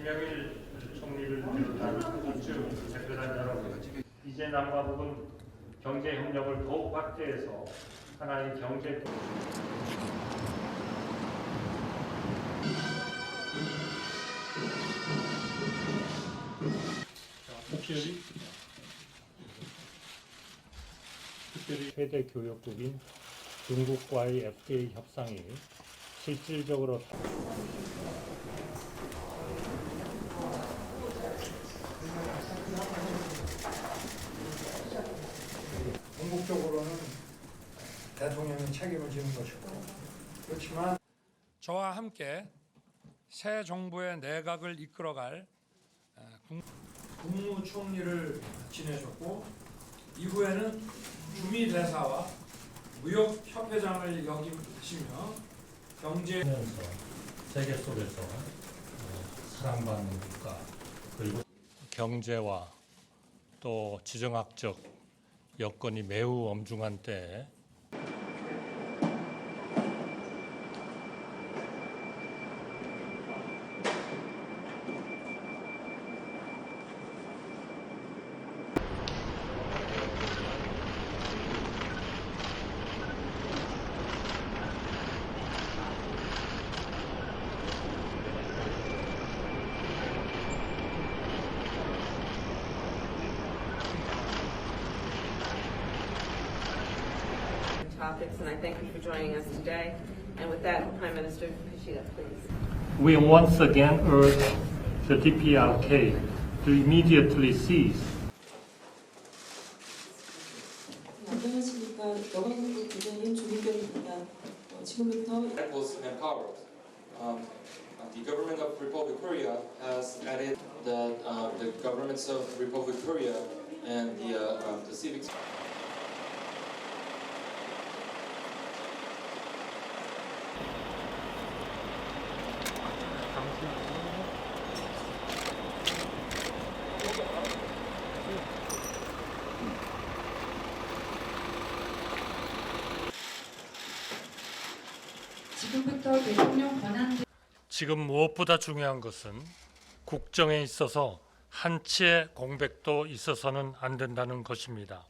김영일 총리를 비롯한 이주 대표단 여러분, 이제 남과 북은 경제 협력을 더욱 확대해서 하나의 경제 특별히 최대 교역국인 중국과의 FTA 협상이 실질적으로 궁극적으로는 대통령이 책임을 지는 것이고, 그렇지만 저와 함께 새 정부의 내각을 이끌어갈 국무총리를 지내셨고, 이후에는 주미대사와 무역협회장을 역임하시며 경제 세계 속에서 사랑받는 국가 그리고 경제와 또 지정학적 여건이 매우 엄중한 때에 topics, and I thank you for joining us today. And with that, Prime Minister Kishida, please. We once again urge the DPRK to immediately cease 안녕하십니까. 여가국부 부장인 조민경입니다. 지금부터 was empowered. The government of Republic Korea has added that the governments of Republic Korea and the civic. 지금부터 대통령 권한 지금 무엇보다 중요한 것은 국정에 있어서 한치의 공백도 있어서는 안 된다는 것입니다.